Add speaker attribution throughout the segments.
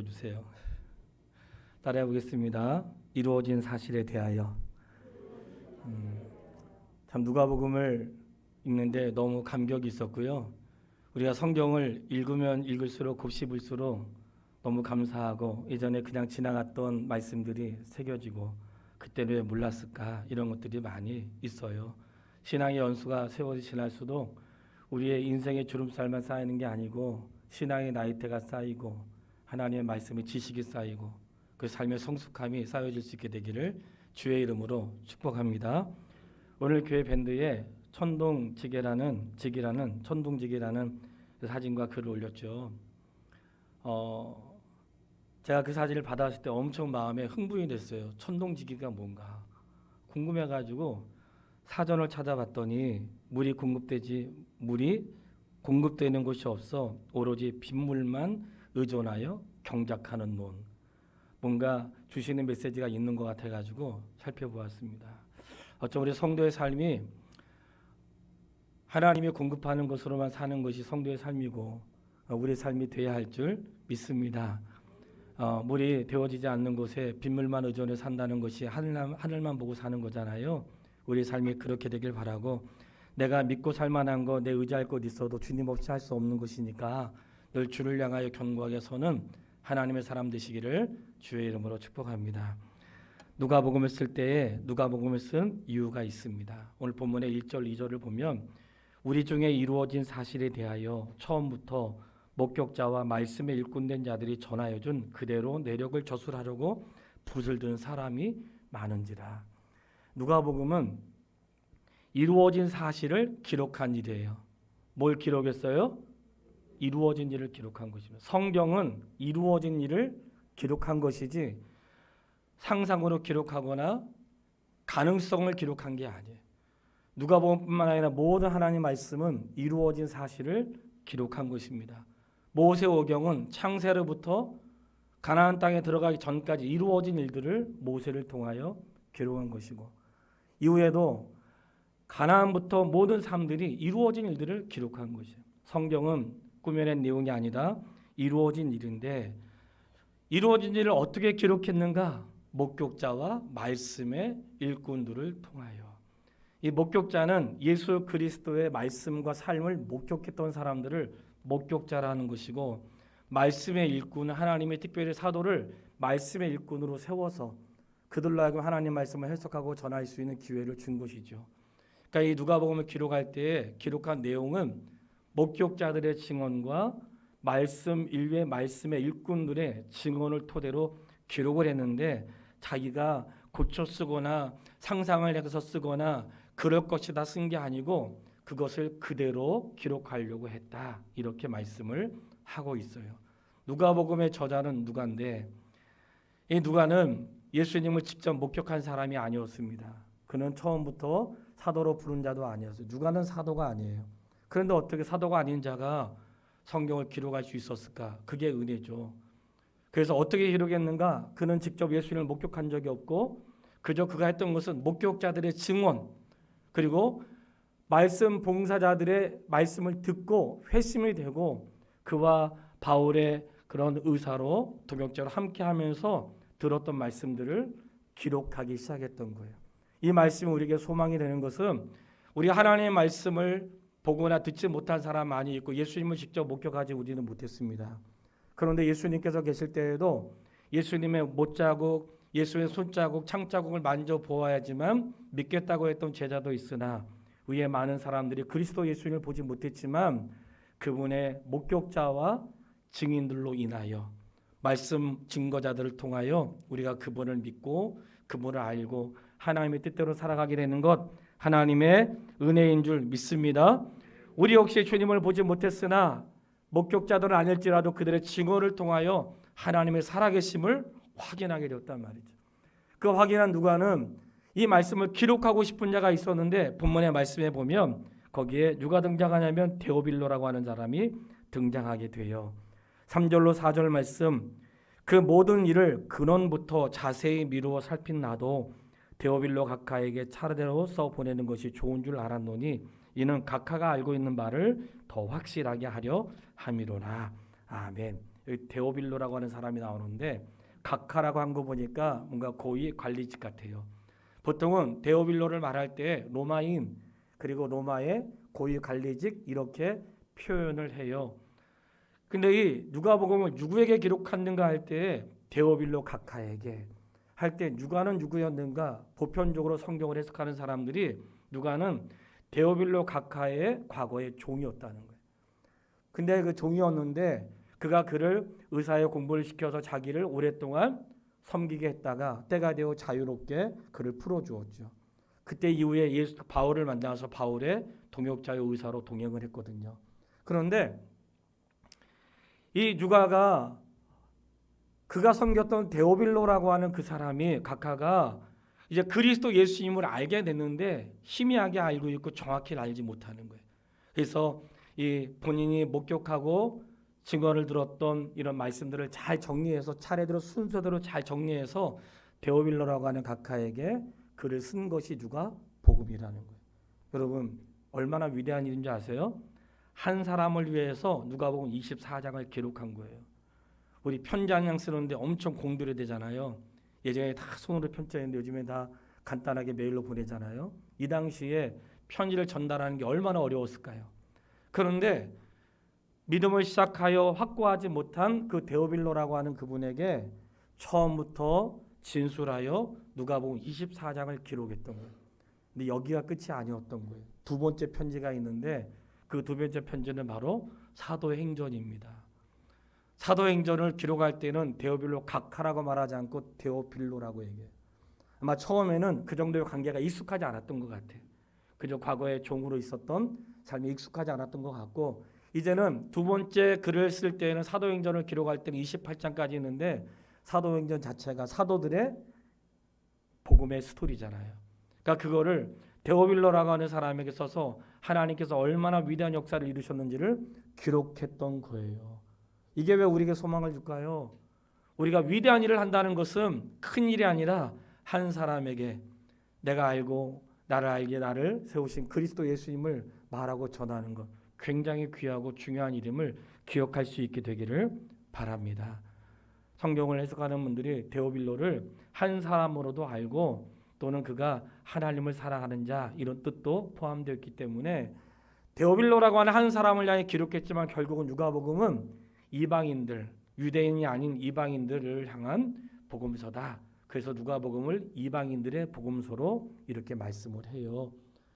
Speaker 1: 주세요. 따라해 보겠습니다. 이루어진 사실에 대하여. 참 누가복음을 읽는데 너무 감격이 있었고요. 우리가 성경을 읽으면 읽을수록 곱씹을수록 너무 감사하고 예전에 그냥 지나갔던 말씀들이 새겨지고 그때는 왜 몰랐을까 이런 것들이 많이 있어요. 신앙의 연수가 세월이 지날수록 우리의 인생의 주름살만 쌓이는 게 아니고 신앙의 나이대가 쌓이고 하나님의 말씀의 지식이 쌓이고 그 삶의 성숙함이 쌓여질 수 있게 되기를 주의 이름으로 축복합니다. 오늘 교회 밴드에 천둥지기라는 사진과 글을 올렸죠. 제가 그 사진을 받았을 때 엄청 마음에 흥분이 됐어요. 천둥지기가 뭔가 궁금해가지고 사전을 찾아봤더니 물이 공급되는 곳이 없어 오로지 빗물만 의존하여 경작하는 논. 뭔가 주시는 메시지가 있는 것 같아가지고 살펴보았습니다. 어쩜 우리 성도의 삶이 하나님이 공급하는 것으로만 사는 것이 성도의 삶이고 우리의 삶이 되어야 할 줄 믿습니다. 물이 데워지지 않는 곳에 빗물만 의존해 산다는 것이 하늘만 보고 사는 거잖아요. 우리의 삶이 그렇게 되길 바라고, 내가 믿고 살만한 거, 내 의지할 것 있어도 주님 없이 할 수 없는 것이니까 늘 주를 향하여 견고하게 서는 하나님의 사람 되시기를 주의 이름으로 축복합니다. 누가복음을 쓸 때에 누가복음을 쓴 이유가 있습니다. 오늘 본문의 1절 2절을 보면 우리 중에 이루어진 사실에 대하여 처음부터 목격자와 말씀에 일꾼된 자들이 전하여 준 그대로 내력을 저술하려고 붓을 든 사람이 많은지라. 누가복음은 이루어진 사실을 기록한 일이에요. 뭘 기록했어요? 이루어진 일을 기록한 것입니다. 성경은 이루어진 일을 기록한 것이지 상상으로 기록하거나 가능성을 기록한 게 아니에요. 누가복음뿐만 아니라 모든 하나님 말씀은 이루어진 사실을 기록한 것입니다. 모세오경은 창세로부터 가나안 땅에 들어가기 전까지 이루어진 일들을 모세를 통하여 기록한 것이고, 이후에도 가나안부터 모든 삶들이 이루어진 일들을 기록한 것이에요. 성경은 꾸며낸 내용이 아니라 이루어진 일인데, 이루어진 일을 어떻게 기록했는가? 목격자와 말씀의 일꾼들을 통하여. 이 목격자는 예수 그리스도의 말씀과 삶을 목격했던 사람들을 목격자라는 것이고, 말씀의 일꾼은 하나님의 특별히 사도를 말씀의 일꾼으로 세워서 그들로 하여금 하나님 말씀을 해석하고 전할 수 있는 기회를 준 것이죠. 그러니까 이 누가복음을 기록할 때 기록한 내용은 목격자들의 증언과 말씀 일외 말씀의 일꾼들의 증언을 토대로 기록을 했는데, 자기가 고쳐 쓰거나 상상을 해서 쓰거나 그럴 것이다 쓴 게 아니고 그것을 그대로 기록하려고 했다, 이렇게 말씀을 하고 있어요. 누가복음의 저자는 누가인데, 이 누가는 예수님을 직접 목격한 사람이 아니었습니다. 그는 처음부터 사도로 부른 자도 아니었어요. 누가는 사도가 아니에요. 그런데 어떻게 사도가 아닌 자가 성경을 기록할 수 있었을까? 그게 은혜죠. 그래서 어떻게 기록했는가? 그는 직접 예수님을 목격한 적이 없고 그저 그가 했던 것은 목격자들의 증언, 그리고 말씀 봉사자들의 말씀을 듣고 회심이 되고 그와 바울의 그런 의사로 동역자로 함께하면서 들었던 말씀들을 기록하기 시작했던 거예요. 이 말씀이 우리에게 소망이 되는 것은 우리 하나님의 말씀을 보거나 듣지 못한 사람 많이 있고 예수님을 직접 목격하지 우리는 못했습니다. 그런데 예수님께서 계실 때에도 예수님의 못자국, 예수의 손자국, 창자국을 만져보아야지만 믿겠다고 했던 제자도 있으나 위에 많은 사람들이 그리스도 예수님을 보지 못했지만 그분의 목격자와 증인들로 인하여 말씀 증거자들을 통하여 우리가 그분을 믿고 그분을 알고 하나님의 뜻대로 살아가게 되는 것, 하나님의 은혜인 줄 믿습니다. 우리 역시 주님을 보지 못했으나 목격자들은 아닐지라도 그들의 증언을 통하여 하나님의 살아계심을 확인하게 되었단 말이죠. 그 확인한 누가는 이 말씀을 기록하고 싶은 자가 있었는데 본문의 말씀에 보면 거기에 누가 등장하냐면 데오빌로라고 하는 사람이 등장하게 돼요. 3절로 4절 말씀, 그 모든 일을 근원부터 자세히 미루어 살핀 나도 데오빌로 각하에게 차례대로 써 보내는 것이 좋은 줄 알았노니 이는 각하가 알고 있는 바를 더 확실하게 하려 함이로라. 아멘. 여기 데오빌로라고 하는 사람이 나오는데 각하라고 한 거 보니까 뭔가 고위 관리직 같아요. 보통은 데오빌로를 말할 때 로마인 그리고 로마의 고위 관리직 이렇게 표현을 해요. 근데 이 누가복음을 누구에게 기록했는가 할 때 데오빌로 각하에게 할 때 누가는 누구였는가 보편적으로 성경을 해석하는 사람들이 누가는 데오빌로 각하의 과거의 종이었다는 거예요. 근데 그 종이었는데 그가 그를 의사의 공부를 시켜서 자기를 오랫동안 섬기게 했다가 때가 되어 자유롭게 그를 풀어주었죠. 그때 이후에 예수 바울을 만나서 바울의 동역자의 의사로 동행을 했거든요. 그런데 이 누가가 그가 섬겼던 데오빌로라고 하는 그 사람이 각하가 이제 그리스도 예수님을 알게 됐는데 희미하게 알고 있고 정확히 알지 못하는 거예요. 그래서 이 본인이 목격하고 증언을 들었던 이런 말씀들을 잘 정리해서 차례대로 순서대로 잘 정리해서 데오빌로라고 하는 각하에게 글을 쓴 것이 누가 복음이라는 거예요. 여러분 얼마나 위대한 일인지 아세요? 한 사람을 위해서 누가복음 24장을 기록한 거예요. 우리 편지 한 장 쓰는데 엄청 공들여야 되잖아요. 예전에 다 손으로 편지했는데 요즘에 다 간단하게 메일로 보내잖아요. 이 당시에 편지를 전달하는 게 얼마나 어려웠을까요? 그런데 믿음을 시작하여 확고하지 못한 그 데오빌로라고 하는 그분에게 처음부터 진술하여 누가복음 24장을 기록했던 거예요. 근데 여기가 끝이 아니었던 거예요. 두 번째 편지가 있는데 그 두 번째 편지는 바로 사도행전입니다. 사도행전을 기록할 때는 데오빌로 각하라고 말하지 않고 데오빌로라고 얘기해요. 아마 처음에는 그 정도의 관계가 익숙하지 않았던 것 같아요. 그저 과거에 종으로 있었던 삶이 익숙하지 않았던 것 같고 이제는 두 번째 글을 쓸 때는 사도행전을 기록할 때는 28장까지 있는데 사도행전 자체가 사도들의 복음의 스토리잖아요. 그러니까 그거를 데오빌로라고 하는 사람에게 써서 하나님께서 얼마나 위대한 역사를 이루셨는지를 기록했던 거예요. 이게 왜 우리에게 소망을 줄까요? 우리가 위대한 일을 한다는 것은 큰 일이 아니라 한 사람에게 내가 알고 나를 알게 나를 세우신 그리스도 예수님을 말하고 전하는 것 굉장히 귀하고 중요한 일임을 기억할 수 있게 되기를 바랍니다. 성경을 해석하는 분들이 데오빌로를 한 사람으로도 알고 또는 그가 하나님을 사랑하는 자 이런 뜻도 포함되어 있기 때문에 데오빌로라고 하는 한 사람을 향해 기록했지만 결국은 누가복음은 이방인들, 유대인이 아닌 이방인들을 향한 복음서다. 그래서 누가복음을 이방인들의 복음서로 이렇게 말씀을 해요.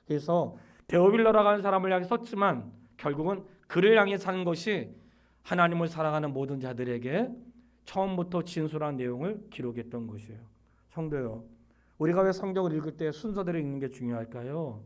Speaker 1: 그래서 데오빌로라고 하는 사람을 향해 썼지만 결국은 그를 향해 사는 것이 하나님을 사랑하는 모든 자들에게 처음부터 진술한 내용을 기록했던 것이에요. 성도요, 우리가 왜 성경을 읽을 때 순서대로 읽는 게 중요할까요?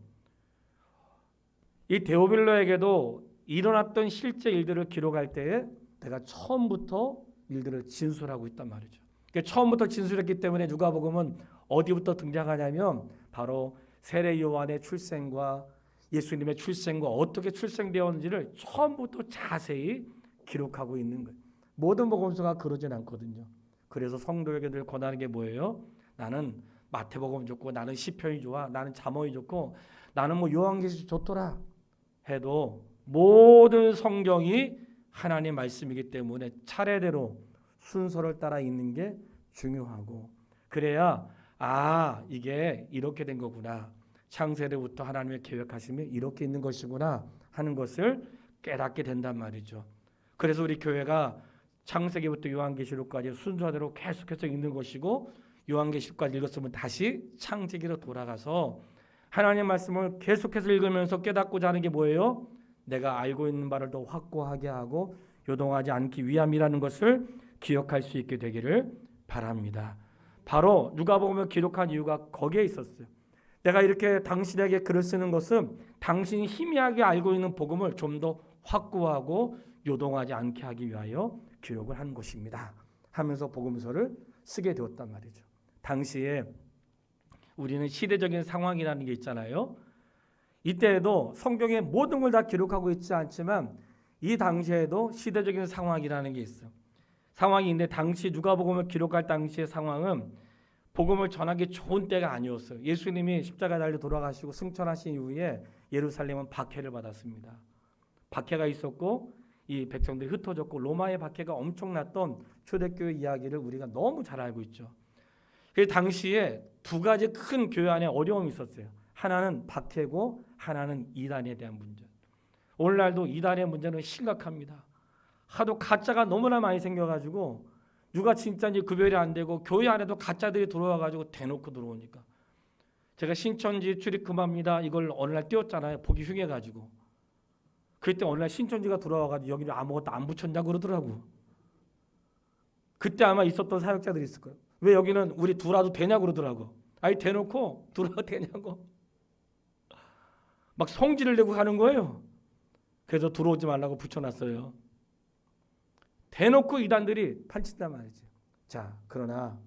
Speaker 1: 이 데오빌로에게도 일어났던 실제 일들을 기록할 때에 내가 처음부터 일들을 진술하고 있단 말이죠. 그러니까 처음부터 진술했기 때문에 누가복음은 어디부터 등장하냐면 바로 세례 요한의 출생과 예수님의 출생과 어떻게 출생되었는지를 처음부터 자세히 기록하고 있는 거예요. 모든 복음서가 그러진 않거든요. 그래서 성도에게 늘 권하는 게 뭐예요? 나는 마태복음 좋고 나는 시편이 좋아 나는 잠언이 좋고 나는 뭐 요한계시 좋더라 해도 모든 성경이 하나님의 말씀이기 때문에 차례대로 순서를 따라 읽는 게 중요하고 그래야 이게 이렇게 된 거구나 창세대부터 하나님의 계획하심이 이렇게 있는 것이구나 하는 것을 깨닫게 된단 말이죠. 그래서 우리 교회가 창세기부터 요한계시록까지 순서대로 계속해서 읽는 것이고 요한계시록까지 읽었으면 다시 창세기로 돌아가서 하나님의 말씀을 계속해서 읽으면서 깨닫고자 하는 게 뭐예요? 내가 알고 있는 바를 더 확고하게 하고 요동하지 않기 위함이라는 것을 기억할 수 있게 되기를 바랍니다. 바로 누가복음을 기록한 이유가 거기에 있었어요. 내가 이렇게 당신에게 글을 쓰는 것은 당신이 희미하게 알고 있는 복음을 좀 더 확고하고 요동하지 않게 하기 위하여 기록을 한 것입니다. 하면서 복음서를 쓰게 되었단 말이죠. 당시에 우리는 시대적인 상황이라는 게 있잖아요. 이때에도 성경의 모든 걸 다 기록하고 있지 않지만 이 당시에도 시대적인 상황이라는 게 있어요. 상황이 있는데 당시 누가복음을 기록할 당시의 상황은 복음을 전하기 좋은 때가 아니었어요. 예수님이 십자가 달려 돌아가시고 승천하신 이후에 예루살렘은 박해를 받았습니다. 박해가 있었고 이 백성들이 흩어졌고 로마의 박해가 엄청났던 초대교회 이야기를 우리가 너무 잘 알고 있죠. 그 당시에 두 가지 큰 교회 안에 어려움이 있었어요. 하나는 박해고 하나는 이단에 대한 문제. 오늘날도 이단의 문제는 심각합니다. 하도 가짜가 너무나 많이 생겨가지고 누가 진짜인지 구별이 안 되고 교회 안에도 가짜들이 들어와가지고 대놓고 들어오니까 제가 신천지 출입금합니다 이걸 어느 날 띄웠잖아요. 보기 흉해가지고 그때 어느 날 신천지가 들어와가지고 여기는 아무것도 안 붙였냐고 그러더라고. 그때 아마 있었던 사역자들이 있을 거예요. 왜 여기는 우리 들어와도 되냐고 그러더라고. 아니 대놓고 들어와도 되냐고 막 성질을 내고 가는 거예요. 그래서 들어오지 말라고 붙여놨어요. 대놓고 이단들이 판친단 말이죠. 자, 그러나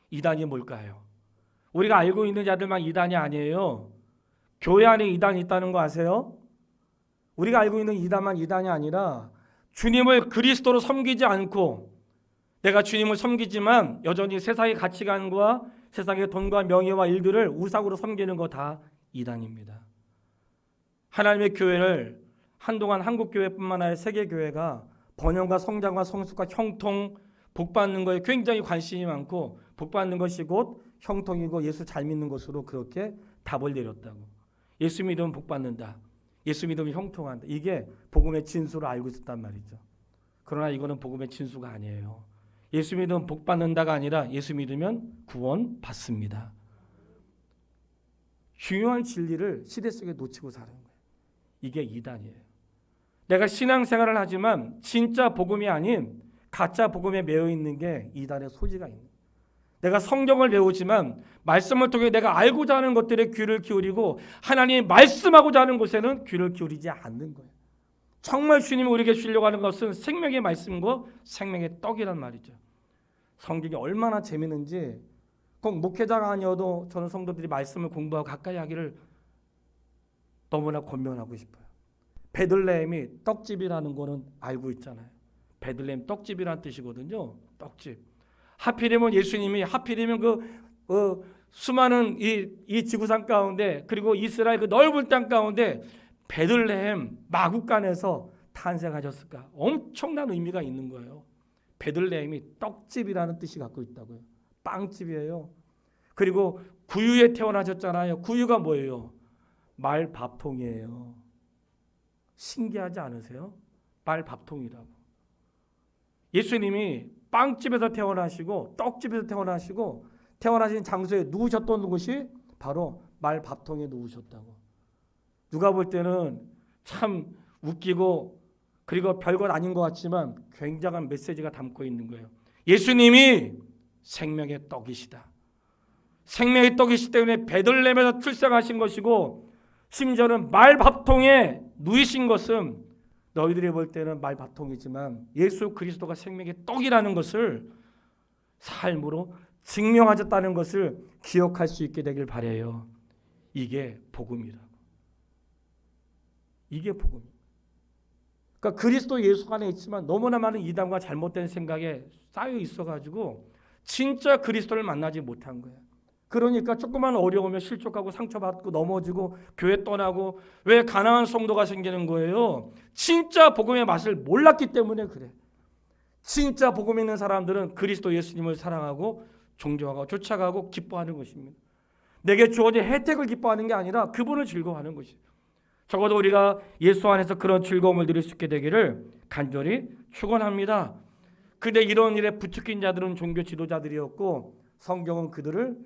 Speaker 1: 이단이 뭘까요? 우리가 알고 있는 자들만 이단이 아니에요. 교회 안에 이단이 있다는 거 아세요? 우리가 알고 있는 이단만 이단이 아니라 주님을 그리스도로 섬기지 않고 내가 주님을 섬기지만 여전히 세상의 가치관과 세상의 돈과 명예와 일들을 우상으로 섬기는 거 다 이단입니다. 하나님의 교회를 한동안 한국교회뿐만 아니라 세계교회가 번영과 성장과 성숙과 형통, 복받는 거에 굉장히 관심이 많고 복받는 것이 곧 형통이고 예수 잘 믿는 것으로 그렇게 답을 내렸다고. 예수 믿으면 복받는다. 예수 믿으면 형통한다. 이게 복음의 진수를 알고 있었단 말이죠. 그러나 이거는 복음의 진수가 아니에요. 예수 믿으면 복받는다가 아니라 예수 믿으면 구원 받습니다. 중요한 진리를 시대 속에 놓치고 사는 거예요. 이게 이단이에요. 내가 신앙생활을 하지만 진짜 복음이 아닌 가짜 복음에 매여 있는 게 이단의 소지가 있는 거예요. 내가 성경을 배우지만 말씀을 통해 내가 알고자 하는 것들에 귀를 기울이고 하나님이 말씀하고자 하는 곳에는 귀를 기울이지 않는 거예요. 정말 주님이 우리에게 주려고 하는 것은 생명의 말씀과 생명의 떡이란 말이죠. 성경이 얼마나 재미있는지 꼭 목회자가 아니어도 저는 성도들이 말씀을 공부하고 가까이 하기를 너무나 권면하고 싶어요. 베들레헴이 떡집이라는 거는 알고 있잖아요. 베들레헴 떡집이라는 뜻이거든요. 떡집. 하필이면 예수님이 하필이면 그 수많은 이 지구상 가운데 그리고 이스라엘 그 넓은 땅 가운데 베들레헴 마구간에서 탄생하셨을까? 엄청난 의미가 있는 거예요. 베들레헴이 떡집이라는 뜻이 갖고 있다고요. 빵집이에요. 그리고 구유에 태어나셨잖아요. 구유가 뭐예요? 말밥통이에요. 신기하지 않으세요? 말밥통이라고. 예수님이 빵집에서 태어나시고 떡집에서 태어나시고 태어나신 장소에 누우셨던 곳이 바로 말밥통에 누우셨다고. 누가 볼 때는 참 웃기고 그리고 별것 아닌 것 같지만 굉장한 메시지가 담고 있는 거예요. 예수님이 생명의 떡이시다. 생명의 떡이시기 때문에 베들레헴에서 출생하신 것이고 심지어는 말밥통에 누이신 것은 너희들이 볼 때는 말밥통이지만 예수 그리스도가 생명의 떡이라는 것을 삶으로 증명하셨다는 것을 기억할 수 있게 되길 바라요. 이게 복음이라고. 이게 복음이에요. 그러니까 그리스도 예수 안에 있지만 너무나 많은 이단과 잘못된 생각에 쌓여 있어가지고 진짜 그리스도를 만나지 못한 거예요. 그러니까 조그만 어려우면 실족하고 상처받고 넘어지고 교회 떠나고 왜 가난한 성도가 생기는 거예요? 진짜 복음의 맛을 몰랐기 때문에 그래. 진짜 복음 있는 사람들은 그리스도 예수님을 사랑하고 존경하고 쫓아가고 기뻐하는 것입니다. 내게 주어진 혜택을 기뻐하는 게 아니라 그분을 즐거워하는 것이에요. 적어도 우리가 예수 안에서 그런 즐거움을 누릴 수 있게 되기를 간절히 축원합니다. 그런데 이런 일에 부추긴 자들은 종교 지도자들이었고 성경은 그들을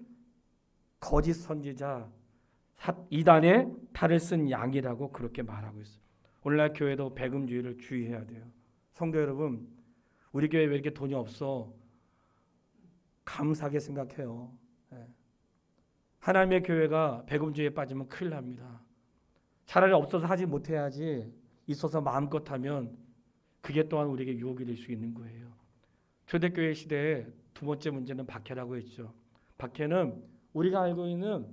Speaker 1: 거짓 선지자, 이단의 탈을 쓴 양이라고 그렇게 말하고 있어요. 오늘날 교회도 배금주의를 주의해야 돼요. 성도 여러분, 우리 교회 왜 이렇게 돈이 없어? 감사하게 생각해요. 하나님의 교회가 배금주의에 빠지면 큰일 납니다. 차라리 없어서 하지 못해야지 있어서 마음껏 하면 그게 또한 우리에게 유혹이 될 수 있는 거예요. 초대교회 시대에 두 번째 문제는 박해라고 했죠. 박해는 우리가 알고 있는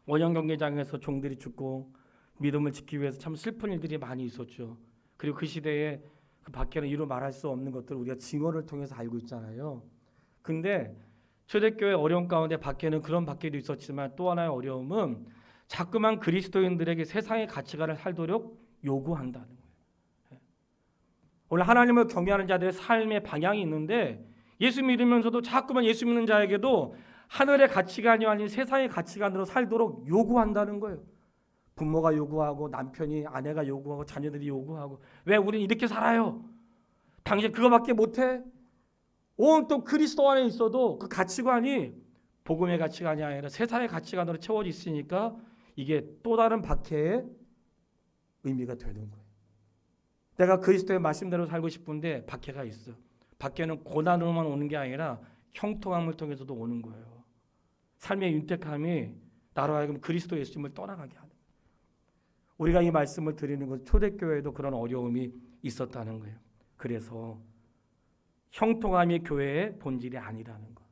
Speaker 1: 원형 경기장에서 종들이 죽고 믿음을 지키기 위해서 참 슬픈 일들이 많이 있었죠. 그리고 그 시대에 그 박해는 이루 말할 수 없는 것들을 우리가 증언을 통해서 알고 있잖아요. 근데 초대교회 어려움 가운데 박해는 그런 박해도 있었지만 또 하나의 어려움은 자꾸만 그리스도인들에게 세상의 가치관을 살도록 요구한다는 거예요. 오늘 하나님을 경외하는 자들의 삶의 방향이 있는데 예수 믿으면서도 자꾸만 예수 믿는 자에게도 하늘의 가치관이 아닌 세상의 가치관으로 살도록 요구한다는 거예요. 부모가 요구하고 남편이 아내가 요구하고 자녀들이 요구하고 왜 우리는 이렇게 살아요? 당신 그거밖에 못해? 온통 그리스도 안에 있어도 그 가치관이 복음의 가치관이 아니라 세상의 가치관으로 채워져 있으니까 이게 또 다른 박해의 의미가 되는 거예요. 내가 그리스도의 말씀대로 살고 싶은데 박해가 있어. 박해는 고난으로만 오는 게 아니라 형통함을 통해서도 오는 거예요. 삶의 윤택함이 나로 하여금 그리스도 예수님을 떠나가게 하는 거예요. 우리가 이 말씀을 드리는 것 초대교회에도 그런 어려움이 있었다는 거예요. 그래서 형통함이 교회의 본질이 아니라는 것.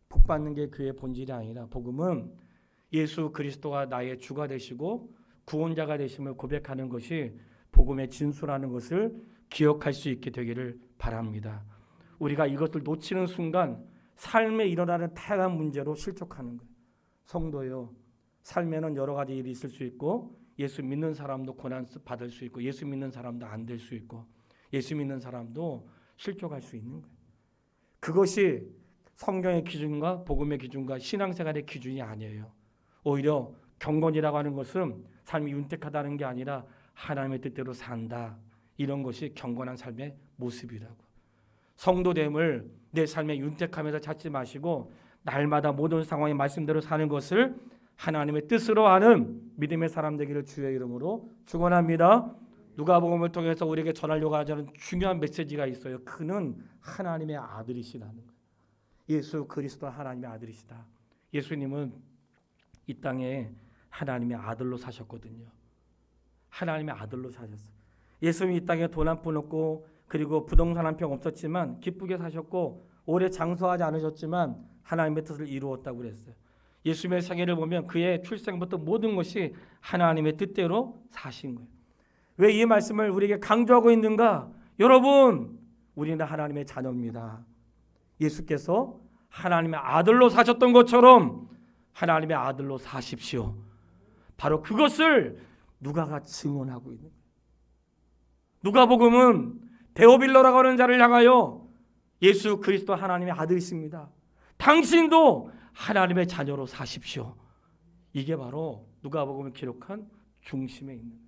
Speaker 1: 복받는 게 교회의 본질이 아니라 복음은 예수 그리스도가 나의 주가 되시고 구원자가 되심을 고백하는 것이 복음의 진수라는 것을 기억할 수 있게 되기를 바랍니다. 우리가 이것을 놓치는 순간 삶에 일어나는 다양한 문제로 실족하는 거예요. 성도요, 삶에는 여러 가지 일이 있을 수 있고 예수 믿는 사람도 고난 받을 수 있고 예수 믿는 사람도 안 될 수 있고 예수 믿는 사람도 실족할 수 있는 거예요. 그것이 성경의 기준과 복음의 기준과 신앙생활의 기준이 아니에요. 오히려 경건이라고 하는 것은 삶이 윤택하다는 게 아니라 하나님의 뜻대로 산다. 이런 것이 경건한 삶의 모습이라고. 성도됨을 내 삶의 윤택함에서 찾지 마시고 날마다 모든 상황의 말씀대로 사는 것을 하나님의 뜻으로 하는 믿음의 사람 되기를 주의 이름으로 축원합니다. 누가복음을 통해서 우리에게 전하려고 하는 중요한 메시지가 있어요. 그는 하나님의 아들이시라는 거예요. 예수 그리스도 하나님의 아들이시다. 예수님은 이 땅에 하나님의 아들로 사셨거든요. 하나님의 아들로 사셨어요. 예수님이 이 땅에 돈 한 푼 없고 그리고 부동산 한 평 없었지만 기쁘게 사셨고 오래 장수하지 않으셨지만 하나님의 뜻을 이루었다고 그랬어요. 예수님의 생애를 보면 그의 출생부터 모든 것이 하나님의 뜻대로 사신 거예요. 왜 이 말씀을 우리에게 강조하고 있는가? 여러분, 우리는 하나님의 자녀입니다. 예수께서 하나님의 아들로 사셨던 것처럼 하나님의 아들로 사십시오. 바로 그것을 누가가 증언하고 있는 거예요. 누가복음은 데오빌로라고 하는 자를 향하여 예수 그리스도 하나님의 아들이십니다. 당신도 하나님의 자녀로 사십시오. 이게 바로 누가복음을 기록한 중심에 있는 거예요.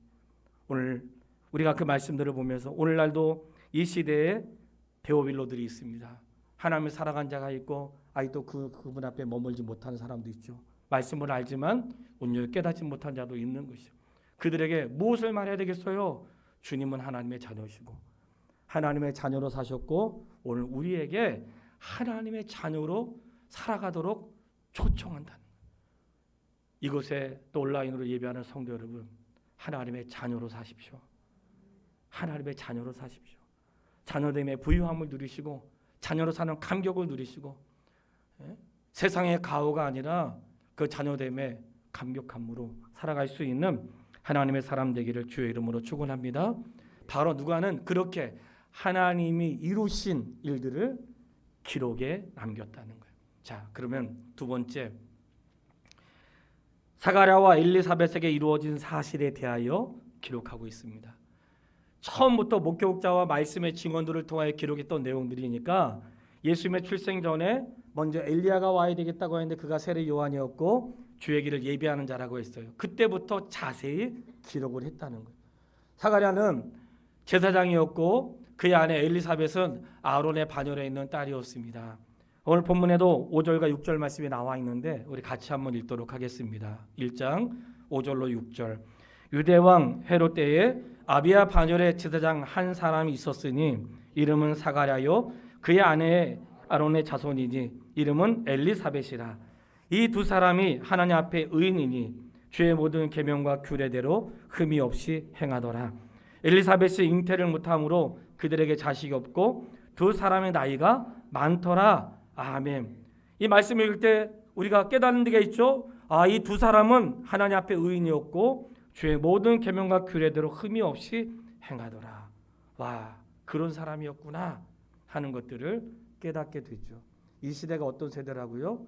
Speaker 1: 오늘 우리가 그 말씀들을 보면서 오늘날도 이 시대에 데오빌로들이 있습니다. 하나님을 살아간 자가 있고 아직도 그분 앞에 머물지 못하는 사람도 있죠. 말씀을 알지만 온전히 깨닫지 못한 자도 있는 것이죠. 그들에게 무엇을 말해야 되겠어요? 주님은 하나님의 자녀시고 하나님의 자녀로 사셨고 오늘 우리에게 하나님의 자녀로 살아가도록 초청한다는 거예요. 이곳에 또 온라인으로 예배하는 성도 여러분, 하나님의 자녀로 사십시오. 하나님의 자녀로 사십시오. 자녀됨의 부유함을 누리시고 자녀로 사는 감격을 누리시고 세상의 가호가 아니라 그 자녀됨의 감격함으로 살아갈 수 있는 하나님의 사람 되기를 주의 이름으로 축원합니다. 바로 누가는 그렇게 하나님이 이루신 일들을 기록에 남겼다는 거예요. 자, 그러면 두 번째, 사가랴와 엘리사벳에게 이루어진 사실에 대하여 기록하고 있습니다. 처음부터 목격자와 말씀의 증언들을 통하여 기록했던 내용들이니까 예수님의 출생 전에 먼저 엘리야가 와야 되겠다고 했는데 그가 세례 요한이었고 주의 길을 예비하는 자라고 했어요. 그때부터 자세히 기록을 했다는 거예요. 사가랴는 제사장이었고 그의 아내 엘리사벳은 아론의 반열에 있는 딸이었습니다. 오늘 본문에도 5절과 6절 말씀이 나와 있는데 우리 같이 한번 읽도록 하겠습니다. 1장 5절로 6절. 유대왕 헤롯 때에 아비야 반열에 제사장 한 사람이 있었으니 이름은 사가랴요 그의 아내 아론의 자손이니 이름은 엘리사벳이라. 이 두 사람이 하나님 앞에 의인이니 주의 모든 계명과 규례대로 흠이 없이 행하더라. 엘리사벳이 잉태를 못함으로 그들에게 자식이 없고 두 사람의 나이가 많더라. 아멘. 이 말씀을 읽을 때 우리가 깨닫는 데가 있죠. 이 두 사람은 하나님 앞에 의인이었고 주의 모든 계명과 규례대로 흠이 없이 행하더라. 와, 그런 사람이었구나 하는 것들을 깨닫게 되죠. 이 시대가 어떤 세대라고요?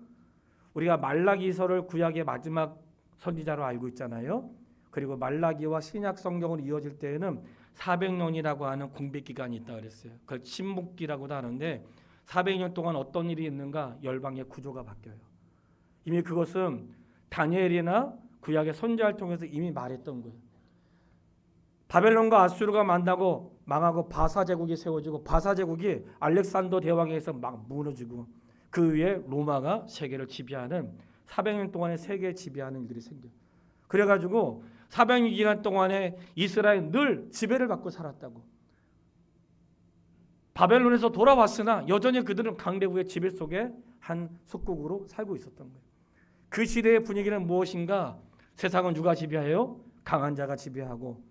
Speaker 1: 우리가 말라기서를 구약의 마지막 선지자로 알고 있잖아요. 그리고 말라기와 신약 성경으로 이어질 때에는 400년이라고 하는 공백 기간이 있다 그랬어요. 그걸 침묵기라고도 하는데 400년 동안 어떤 일이 있는가? 열방의 구조가 바뀌어요. 이미 그것은 다니엘이나 구약의 선지자를 통해서 이미 말했던 거예요. 바벨론과 아수르가 만나고 망하고 바사 제국이 세워지고 바사 제국이 알렉산더 대왕에 의해서 막 무너지고 그 위에 로마가 세계를 지배하는 400년 동안의 세계 지배하는 일들이 생겨요. 그래가지고 400년 기간 동안에 이스라엘 늘 지배를 받고 살았다고. 바벨론에서 돌아왔으나 여전히 그들은 강대국의 지배 속에 한 속국으로 살고 있었던 거예요. 그 시대의 분위기는 무엇인가? 세상은 누가 지배해요? 강한 자가 지배하고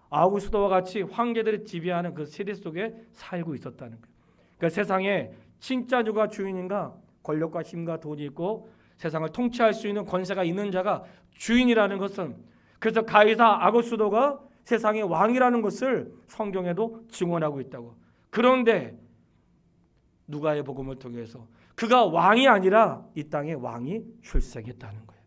Speaker 1: 아우구스도와 같이 황제들이 지배하는 그 세대 속에 살고 있었다는 거예요. 그러니까 세상에 진짜 누가 주인인가? 권력과 힘과 돈이 있고 세상을 통치할 수 있는 권세가 있는 자가 주인이라는 것은, 그래서 가이사 아구스도가 세상의 왕이라는 것을 성경에도 증언하고 있다고. 그런데 누가의 복음을 통해서 그가 왕이 아니라 이 땅에 왕이 출생했다는 거예요.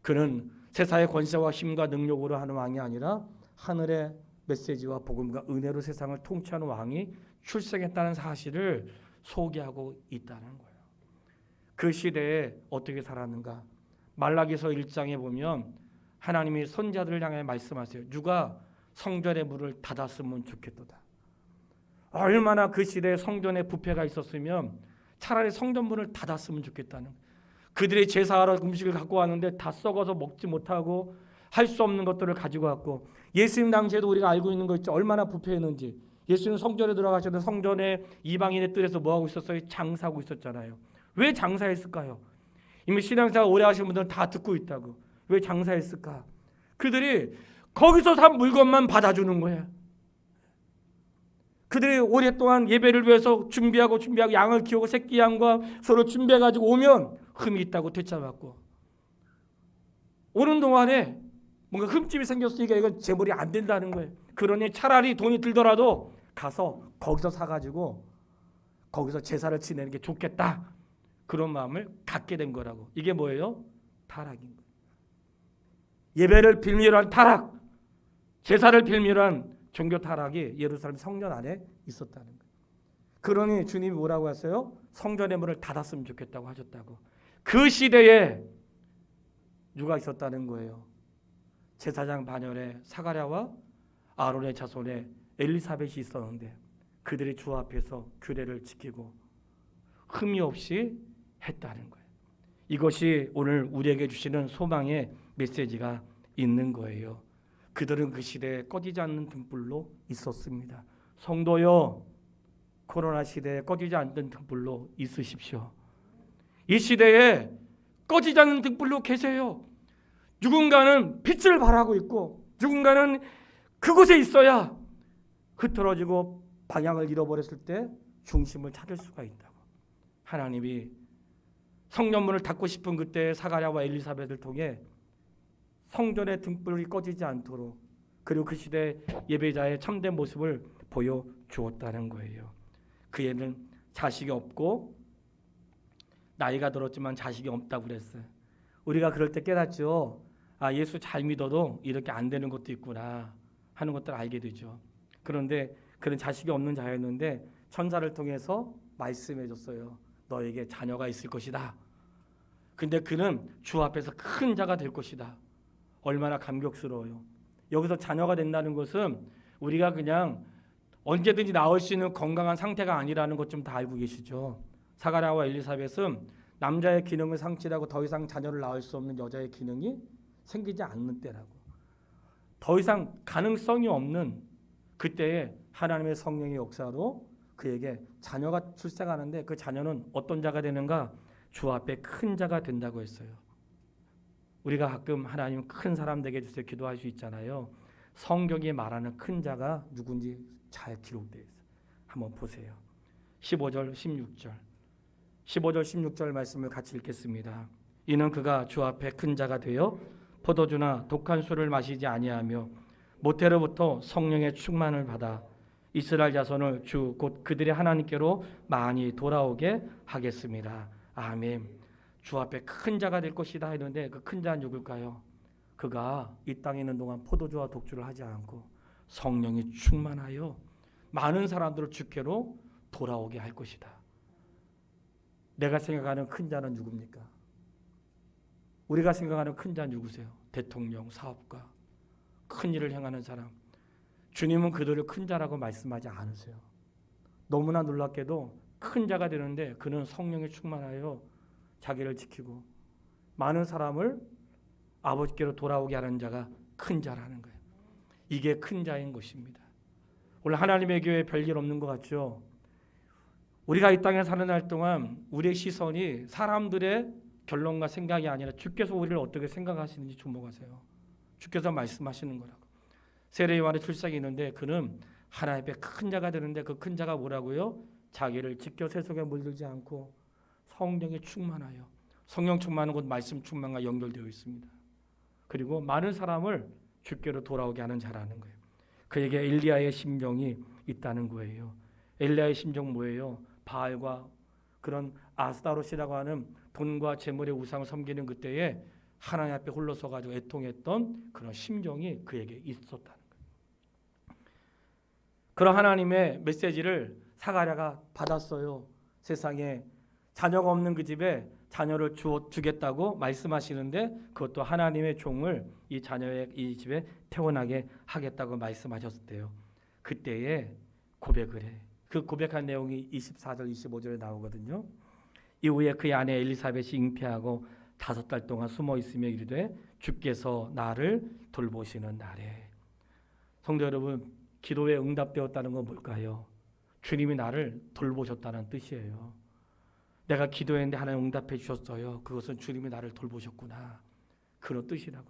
Speaker 1: 그는 세상의 권세와 힘과 능력으로 하는 왕이 아니라 하늘의 메시지와 복음과 은혜로 세상을 통치하는 왕이 출생했다는 사실을 소개하고 있다는 거예요. 그 시대에 어떻게 살았는가? 말라기서 1장에 보면 하나님이 선지자들을 향해 말씀하세요. 누가 성전의 문을 닫았으면 좋겠도다. 얼마나 그 시대에 성전에 부패가 있었으면 차라리 성전 문을 닫았으면 좋겠다는 거예요. 그들이 제사하러 음식을 갖고 왔는데 다 썩어서 먹지 못하고 할 수 없는 것들을 가지고 왔고, 예수님 당시에도 우리가 알고 있는 거 있죠. 얼마나 부패했는지. 예수님 성전에 들어가셨는데 성전에 이방인의 뜰에서 뭐하고 있었어요? 장사하고 있었잖아요. 왜 장사했을까요? 이미 신앙생활 오래 하신 분들은 다 듣고 있다고. 왜 장사했을까? 그들이 거기서 산 물건만 받아주는 거예요. 그들이 오랫동안 예배를 위해서 준비하고 양을 키우고 새끼 양과 서로 준비해가지고 오면 흠이 있다고 되찾아봤고, 오는 동안에 뭔가 흠집이 생겼으니까 이건 재물이 안 된다는 거예요. 그러니 차라리 돈이 들더라도 가서 거기서 사가지고 거기서 제사를 지내는 게 좋겠다. 그런 마음을 갖게 된 거라고. 이게 뭐예요? 타락인 거예요. 예배를 빌미로 한 타락, 제사를 빌미로 한 종교 타락이 예루살렘 성전 안에 있었다는 거예요. 그러니 주님이 뭐라고 하세요? 성전의 문을 닫았으면 좋겠다고 하셨다고. 그 시대에 누가 있었다는 거예요? 제사장 반열에 사가랴와 아론의 자손에 엘리사벳이 있었는데 그들이 주 앞에서 규례를 지키고 흠이 없이 했다는 거예요. 이것이 오늘 우리에게 주시는 소망의 메시지가 있는 거예요. 그들은 그 시대에 꺼지지 않는 등불로 있었습니다. 성도요, 코로나 시대에 꺼지지 않는 등불로 있으십시오. 이 시대에 꺼지지 않는 등불로 계세요. 누군가는 빛을 발하고 있고 누군가는 그곳에 있어야 흐트러지고 방향을 잃어버렸을 때 중심을 찾을 수가 있다고. 하나님이 성전문을 닫고 싶은 그때 사가랴와 엘리사벳을 통해 성전의 등불이 꺼지지 않도록, 그리고 그 시대 예배자의 참된 모습을 보여주었다는 거예요. 그 애는 자식이 없고 나이가 들었지만 자식이 없다고 그랬어요. 우리가 그럴 때 깨닫죠. 아, 예수 잘 믿어도 이렇게 안 되는 것도 있구나 하는 것들을 알게 되죠. 그런데 그런 자식이 없는 자였는데 천사를 통해서 말씀해 줬어요. 너에게 자녀가 있을 것이다. 근데 그는 주 앞에서 큰 자가 될 것이다. 얼마나 감격스러워요. 여기서 자녀가 된다는 것은 우리가 그냥 언제든지 나올 수 있는 건강한 상태가 아니라는 것 좀 다 알고 계시죠. 사가랴와 엘리사벳은 남자의 기능을 상실하고 더 이상 자녀를 낳을 수 없는 여자의 기능이 생기지 않는 때라고. 더 이상 가능성이 없는 그때에 하나님의 성령의 역사로 그에게 자녀가 출생하는데 그 자녀는 어떤 자가 되는가? 주 앞에 큰 자가 된다고 했어요. 우리가 가끔 하나님 큰 사람 되게 해주세요 기도할 수 있잖아요. 성경이 말하는 큰 자가 누군지 잘 기록되어 있어요. 한번 보세요. 15절 16절 16절 말씀을 같이 읽겠습니다. 이는 그가 주 앞에 큰 자가 되어 포도주나 독한 술을 마시지 아니하며 모태로부터 성령의 충만을 받아 이스라엘 자손을 주 곧 그들의 하나님께로 많이 돌아오게 하겠습니다. 아멘. 주 앞에 큰 자가 될 것이다 했는데 그 큰 자는 누굴까요? 그가 이 땅에 있는 동안 포도주와 독주를 하지 않고 성령이 충만하여 많은 사람들을 주께로 돌아오게 할 것이다. 내가 생각하는 큰 자는 누굽니까? 우리가 생각하는 큰 자는 누구세요? 대통령, 사업가, 큰 일을 행하는 사람. 주님은 그들을 큰 자라고 말씀하지 않으세요. 너무나 놀랍게도 큰 자가 되는데 그는 성령에 충만하여 자기를 지키고 많은 사람을 아버지께로 돌아오게 하는 자가 큰 자라는 거예요. 이게 큰 자인 것입니다. 오늘 하나님의 교회에 별일 없는 것 같죠? 우리가 이 땅에 사는 날 동안 우리의 시선이 사람들의 결론과 생각이 아니라 주께서 우리를 어떻게 생각하시는지 주목하세요. 주께서 말씀하시는 거라고. 세례 요한의 출생이 있는데 그는 하나님 앞에 큰 자가 되는데 그 큰 자가 뭐라고요? 자기를 지켜 세속에 물들지 않고 성령에 충만하여. 성령 충만은 곧 말씀 충만과 연결되어 있습니다. 그리고 많은 사람을 주께로 돌아오게 하는 자라는 거예요. 그에게 엘리야의 심정이 있다는 거예요. 엘리야의 심정 뭐예요? 바알과 그런 아스타롯이라고 하는 돈과 재물의 우상을 섬기는 그때에 하나님 앞에 홀로 서가지고 애통했던 그런 심정이 그에게 있었다는 거예요. 그런 하나님의 메시지를 사가랴가 받았어요. 세상에 자녀가 없는 그 집에 자녀를 주겠다고 말씀하시는데 그것도 하나님의 종을 이 자녀의 이 집에 태어나게 하겠다고 말씀하셨을 때요. 그때에 고백을 해. 그 고백한 내용이 24절 25절에 나오거든요. 이후에 그의 아내 엘리사벳이 잉태하고 5달 동안 숨어 있으며 이르되 주께서 나를 돌보시는 날에. 성도 여러분, 기도에 응답되었다는 건 뭘까요? 주님이 나를 돌보셨다는 뜻이에요. 내가 기도했는데 하나님 응답해 주셨어요. 그것은 주님이 나를 돌보셨구나, 그런 뜻이라고.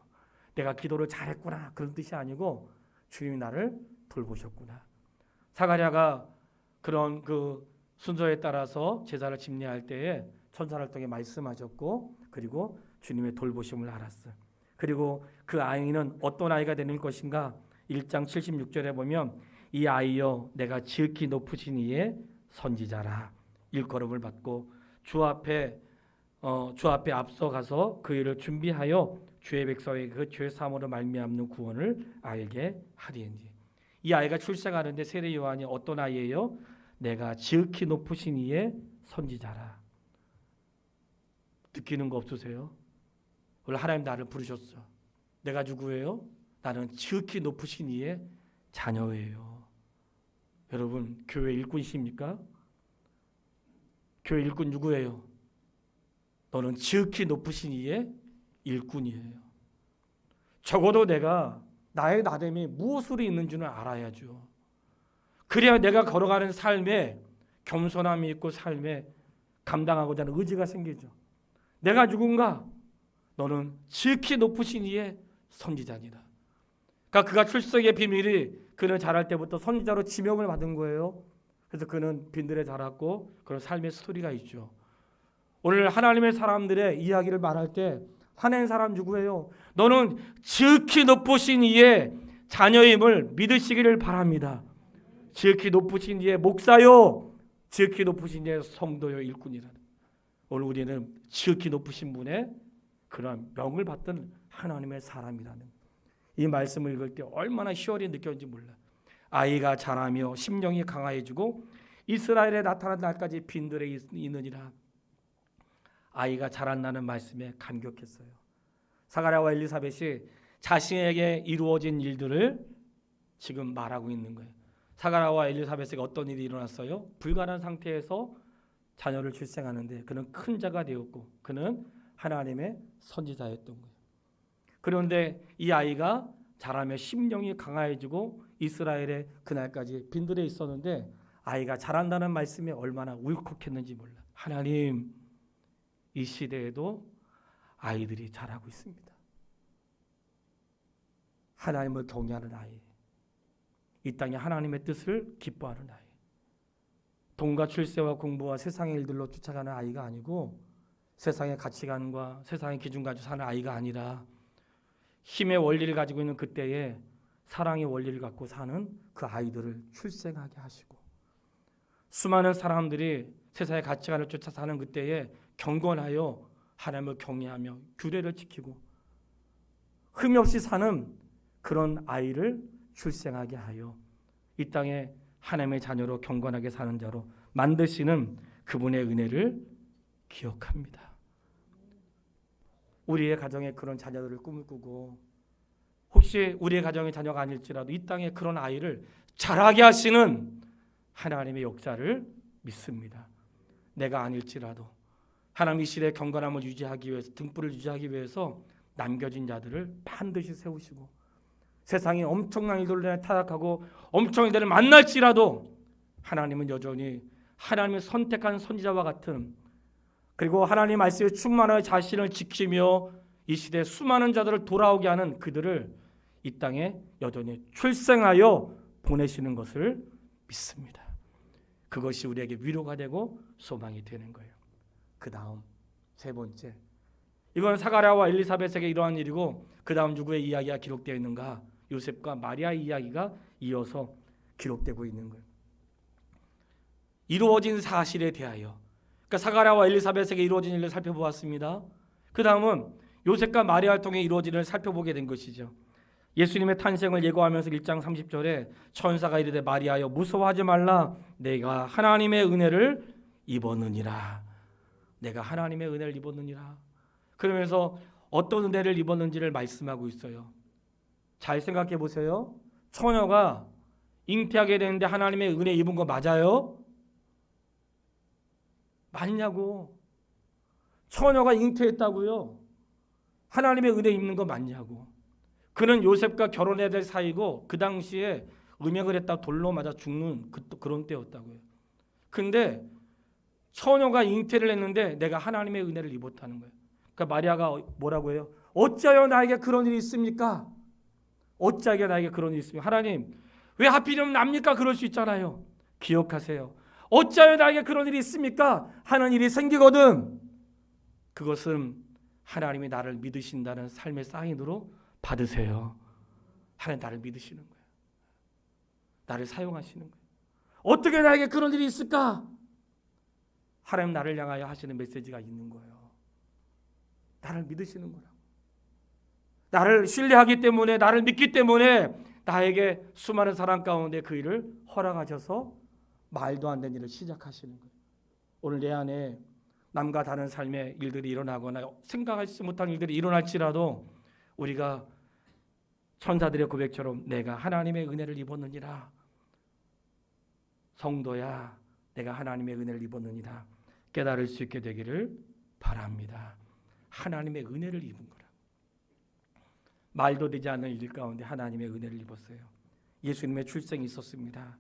Speaker 1: 내가 기도를 잘했구나, 그런 뜻이 아니고 주님이 나를 돌보셨구나. 사가랴가 그런 그 순서에 따라서 제사를 집례할 때에 천사를 통해 말씀하셨고 그리고 주님의 돌보심을 알았어요. 그리고 그 아이는 어떤 아이가 되는 것인가? 1장 76절에 보면 이 아이여 내가 지극히 높으신 이의 선지자라. 일컬음을 받고 주 앞에 앞서가서 그 일을 준비하여 주의 백성에게 그 죄 사함으로 말미암는 구원을 알게 하리니. 이 아이가 출생하는데 세례 요한이 어떤 아이예요? 내가 지극히 높으신 이의 선지자라. 느끼는 거 없으세요? 오늘 하나님 나를 부르셨어. 내가 누구예요? 나는 지극히 높으신 이의 자녀예요. 여러분, 교회 일꾼이십니까? 교회 일꾼 누구예요? 너는 지극히 높으신 이의 일꾼이에요. 적어도 내가 나의 나됨이 무엇으로 있는 줄은 알아야죠. 그래야 내가 걸어가는 삶에 겸손함이 있고 삶에 감당하고자 하는 의지가 생기죠. 내가 누군가? 너는 지극히 높으신 이의 선지자니라. 그러니까 그가 출생의 비밀이 그는 자랄 때부터 선지자로 지명을 받은 거예요. 그래서 그는 빈들에 자랐고 그런 삶의 스토리가 있죠. 오늘 하나님의 사람들의 이야기를 말할 때 화낸 사람 누구예요? 너는 지극히 높으신 이의 자녀임을 믿으시기를 바랍니다. 지극히 높으신 이의 목사요, 지극히 높으신 이의 성도요, 일꾼이라. 오늘 우리는 지극히 높으신 분의 그런 명을 받던 하나님의 사람이라는 이 말씀을 읽을 때 얼마나 희열이 느껴지는지 몰라. 아이가 자라며 심령이 강화해지고 이스라엘에 나타난 날까지 빈들에 있느니라. 아이가 자란다는 말씀에 감격했어요. 사가랴와 엘리사벳이 자신에게 이루어진 일들을 지금 말하고 있는 거예요. 사가랴와 엘리사벳에게 어떤 일이 일어났어요? 불가능한 상태에서 자녀를 출생하는데 그는 큰 자가 되었고 그는 하나님의 선지자였던 거예요. 그런데 이 아이가 자라며 심령이 강화해지고 이스라엘의 그날까지 빈들에 있었는데 아이가 자란다는 말씀이 얼마나 울컥했는지 몰라. 하나님, 이 시대에도 아이들이 자라고 있습니다. 하나님을 경외하는 아이, 이 땅에 하나님의 뜻을 기뻐하는 아이, 돈과 출세와 공부와 세상의 일들로 쫓아가는 아이가 아니고 세상의 가치관과 세상의 기준 가지고 사는 아이가 아니라 힘의 원리를 가지고 있는 그때에 사랑의 원리를 갖고 사는 그 아이들을 출생하게 하시고 수많은 사람들이 세상의 가치관을 쫓아 사는 그때에 경건하여 하나님을 경외하며 규례를 지키고 흠이 없이 사는 그런 아이를 출생하게 하여 이 땅에 하나님의 자녀로 경건하게 사는 자로 만드시는 그분의 은혜를 기억합니다. 우리의 가정에 그런 자녀들을 꿈을 꾸고 혹시 우리의 가정의 자녀가 아닐지라도 이 땅에 그런 아이를 자라게 하시는 하나님의 역사를 믿습니다. 내가 아닐지라도 하나님 이 시대의 경건함을 유지하기 위해서, 등불을 유지하기 위해서 남겨진 자들을 반드시 세우시고, 세상이 엄청난 일들로 타락하고 엄청난 일들을 만날지라도 하나님은 여전히 하나님의 선택한 선지자와 같은, 그리고 하나님 말씀에 충만하여 자신을 지키며 이 시대에 수많은 자들을 돌아오게 하는 그들을 이 땅에 여전히 출생하여 보내시는 것을 믿습니다. 그것이 우리에게 위로가 되고 소망이 되는 거예요. 그 다음 세 번째, 이건 사가랴와 엘리사벳에게 이러한 일이고, 그 다음 누구의 이야기가 기록되어 있는가? 요셉과 마리아의 이야기가 이어서 기록되고 있는 거예요. 이루어진 사실에 대하여, 그러니까 사가랴와 엘리사벳에게 이루어진 일을 살펴보았습니다. 그 다음은 요셉과 마리아를 통해 이루어진 일을 살펴보게 된 것이죠. 예수님의 탄생을 예고하면서 1장 30절에 천사가 이르되 마리아여 무서워하지 말라, 내가 하나님의 은혜를 입었느니라. 내가 하나님의 은혜를 입었느니라. 그러면서 어떤 은혜를 입었는지를 말씀하고 있어요. 잘 생각해 보세요. 처녀가 잉태하게 되는데 하나님의 은혜 입은 거 맞아요? 맞냐고. 처녀가 잉태했다고요. 하나님의 은혜 입는 거 맞냐고. 그는 요셉과 결혼해야 될 사이고 그 당시에 음행을 했다 돌로 맞아 죽는 그런 때였다고요. 근데 처녀가 잉태를 했는데 내가 하나님의 은혜를 입었다는 거예요. 그러니까 마리아가 뭐라고 해요? 어찌하여 나에게 그런 일이 있습니까? 어찌하여 나에게 그런 일이 있습니까? 하나님 왜 하필이면 납니까? 그럴 수 있잖아요. 기억하세요. 어찌하여 나에게 그런 일이 있습니까? 하는 일이 생기거든 그것은 하나님이 나를 믿으신다는 삶의 사인으로 받으세요. 하나님 나를 믿으시는 거예요. 나를 사용하시는 거예요. 어떻게 나에게 그런 일이 있을까? 하나님 나를 향하여 하시는 메시지가 있는 거예요. 나를 믿으시는 거라고. 나를 신뢰하기 때문에, 나를 믿기 때문에 나에게 수많은 사람 가운데 그 일을 허락하셔서 말도 안 되는 일을 시작하시는 거예요. 오늘 내 안에 남과 다른 삶의 일들이 일어나거나 생각하지 못한 일들이 일어날지라도 우리가 천사들의 고백처럼 내가 하나님의 은혜를 입었느니라. 성도야, 내가 하나님의 은혜를 입었느니라. 깨달을 수 있게 되기를 바랍니다. 하나님의 은혜를 입은 거라. 말도 되지 않는 일 가운데 하나님의 은혜를 입었어요. 예수님의 출생이 있었습니다.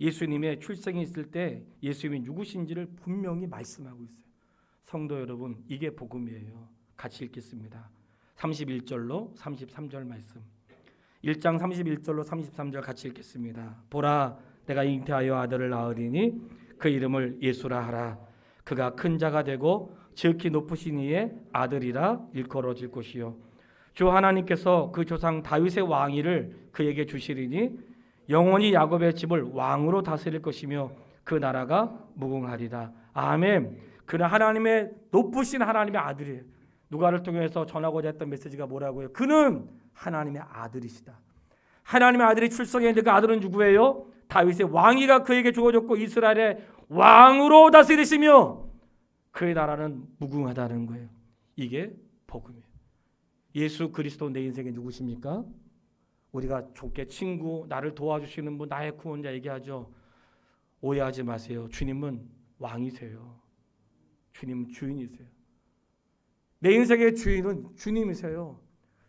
Speaker 1: 예수님의 출생이 있을 때 예수님이 누구신지를 분명히 말씀하고 있어요. 성도 여러분, 이게 복음이에요. 같이 읽겠습니다. 31절로 33절 말씀. 1장 31절로 33절 같이 읽겠습니다. 보라, 내가 잉태하여 아들을 낳으리니 그 이름을 예수라 하라. 그가 큰 자가 되고 지극히 높으신 이의 아들이라 일컬어질 것이요 주 하나님께서 그 조상 다윗의 왕위를 그에게 주시리니 영원히 야곱의 집을 왕으로 다스릴 것이며 그 나라가 무궁하리다. 아멘. 그는 하나님의 높으신 하나님의 아들이에요. 누가를 통해서 전하고자 했던 메시지가 뭐라고요? 그는 하나님의 아들이시다. 하나님의 아들이 출생했는데 그 아들은 누구예요? 다윗의 왕위가 그에게 주어졌고 이스라엘의 왕으로 다스리시며 그의 나라는 무궁하다는 거예요. 이게 복음이에요. 예수 그리스도 내 인생에 누구십니까? 우리가 좋게 친구, 나를 도와주시는 분, 나의 구원자 얘기하죠. 오해하지 마세요. 주님은 왕이세요. 주님은 주인이세요. 내 인생의 주인은 주님이세요.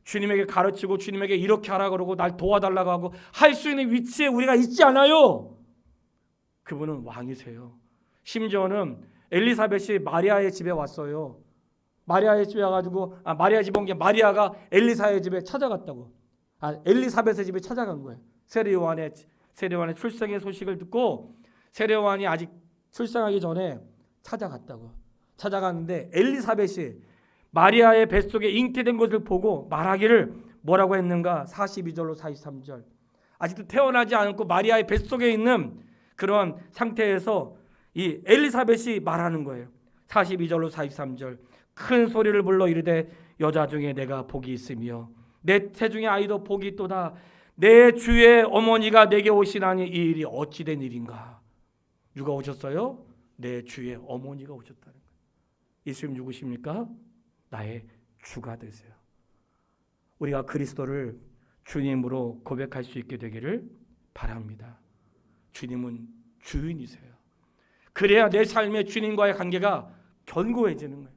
Speaker 1: 주님에게 가르치고 주님에게 이렇게 하라 그러고 날 도와달라고 하고 할 수 있는 위치에 우리가 있지 않아요. 그분은 왕이세요. 심지어는 엘리사벳이 마리아의 집에 왔어요. 마리아의 집에 와가지고 마리아 집에 온 게 마리아가 엘리사의 집에 찾아갔다고. 엘리사벳의 집에 찾아간 거예요. 세례요한의 출생의 소식을 듣고 세례요한이 아직 출생하기 전에 찾아갔다고. 찾아갔는데 엘리사벳이 마리아의 뱃속에 잉태된 것을 보고 말하기를 뭐라고 했는가? 42절로 43절. 아직도 태어나지 않고 마리아의 뱃속에 있는 그런 상태에서 이 엘리사벳이 말하는 거예요. 42절로 43절. 큰 소리를 불러 이르되 여자 중에 내가 복이 있으며 내 태중의 아이도 복이 있도다. 내 주의 어머니가 내게 오시나니 이 일이 어찌 된 일인가? 누가 오셨어요? 내 주의 어머니가 오셨다는 거예요. 예수님 누구십니까? 나의 주가 되세요. 우리가 그리스도를 주님으로 고백할 수 있게 되기를 바랍니다. 주님은 주인이세요. 그래야 내 삶의 주님과의 관계가 견고해지는 거예요.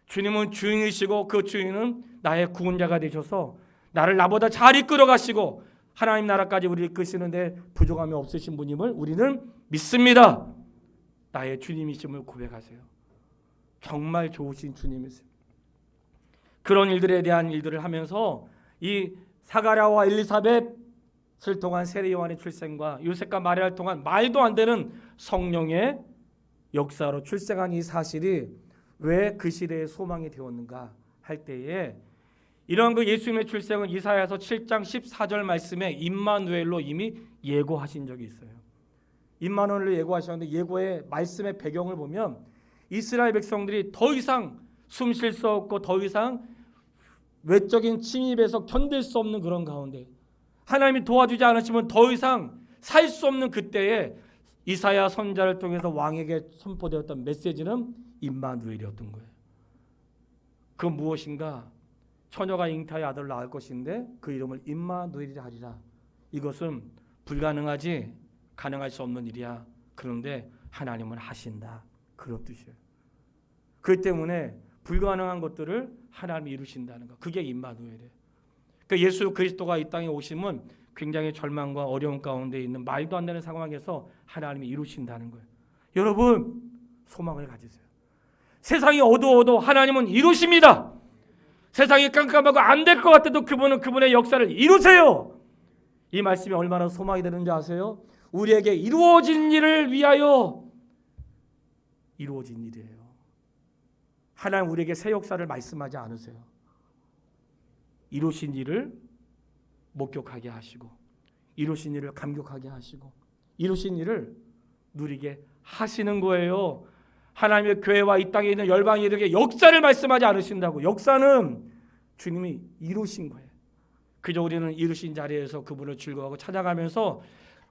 Speaker 1: 주님은 주인이시고 그 주인은 나의 구원자가 되셔서 나를 나보다 잘 이끌어 가시고 하나님 나라까지 우리를 이끄시는데 부족함이 없으신 분임을 우리는 믿습니다. 나의 주님이심을 고백하세요. 정말 좋으신 주님이세요. 그런 일들에 대한 일들을 하면서 이 사가랴와 엘리사벳을 통한 세례 요한의 출생과 요셉과 마리아를 통한 말도 안 되는 성령의 역사로 출생한 이 사실이 왜 그 시대의 소망이 되었는가 할 때에 이런 그 예수님의 출생은 이사야서 7장 14절 말씀에 임마누엘로 이미 예고하신 적이 있어요. 임마누엘로 예고하셨는데 예고의 말씀의 배경을 보면 이스라엘 백성들이 더 이상 숨 쉴 수 없고 더 이상 외적인 침입에서 견딜 수 없는 그런 가운데 하나님이 도와주지 않으시면 더 이상 살 수 없는 그때에 이사야 선지자를 통해서 왕에게 선포되었던 메시지는 임마누엘이었던 거예요. 그 무엇인가? 처녀가 잉타의 아들을 낳을 것인데 그 이름을 임마누엘이라 하리라. 이것은 불가능하지 가능할 수 없는 일이야. 그런데 하나님은 하신다. 그런 뜻이에요. 그 때문에 불가능한 것들을 하나님이 이루신다는 것. 그게 임마누엘이에요. 그러니까 예수 그리스도가 이 땅에 오심은 굉장히 절망과 어려움 가운데 있는 말도 안 되는 상황에서 하나님이 이루신다는 거예요. 여러분 소망을 가지세요. 세상이 어두워도 하나님은 이루십니다. 세상이 깜깜하고 안 될 것 같아도 그분은 그분의 역사를 이루세요. 이 말씀이 얼마나 소망이 되는지 아세요? 우리에게 이루어진 일을 위하여 이루어진 일이에요. 하나님 우리에게 새 역사를 말씀하지 않으세요. 이루신 일을 목격하게 하시고 이루신 일을 감격하게 하시고 이루신 일을 누리게 하시는 거예요. 하나님의 교회와 이 땅에 있는 열방인에게 역사를 말씀하지 않으신다고. 역사는 주님이 이루신 거예요. 그저 우리는 이루신 자리에서 그분을 즐거워하고 찾아가면서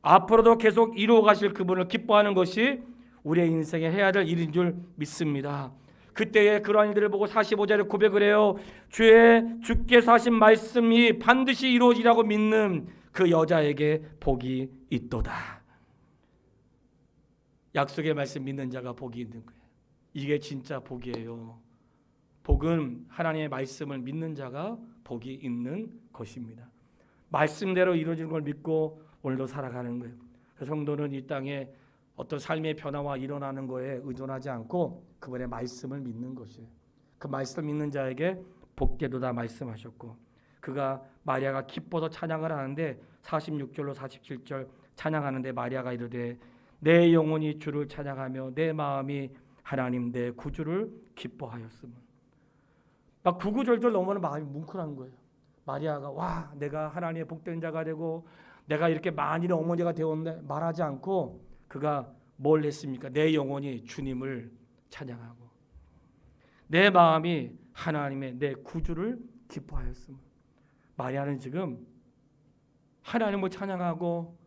Speaker 1: 앞으로도 계속 이루어 가실 그분을 기뻐하는 것이 우리의 인생에 해야 될 일인 줄 믿습니다. 그때에 그러한 일들을 보고 45절에 고백을 해요. 주께서 하신 말씀이 반드시 이루어지라고 믿는 그 여자에게 복이 있도다. 약속의 말씀 믿는 자가 복이 있는 거예요. 이게 진짜 복이에요. 복은 하나님의 말씀을 믿는 자가 복이 있는 것입니다. 말씀대로 이루어지는 걸 믿고 오늘도 살아가는 거예요. 그 성도는 이 땅에 어떤 삶의 변화와 일어나는 거에 의존하지 않고 그분의 말씀을 믿는 것이에요. 그 말씀을 믿는 자에게 복되도다 말씀하셨고 그가 마리아가 기뻐서 찬양을 하는데 46절로 47절 찬양하는데 마리아가 이르되 내 영혼이 주를 찬양하며 내 마음이 하나님 내 구주를 기뻐하였으며 막 구구절절 넘어는 마음이 뭉클한 거예요. 마리아가 와 내가 하나님의 복된 자가 되고 내가 이렇게 만일의 어머니가 되었는데 말하지 않고 그가 뭘 했습니까? 내 영혼이 주님을 찬양하고 내 마음이 하나님의 내 구주를 기뻐하였으며 마리아는 지금 하나님을 찬양하고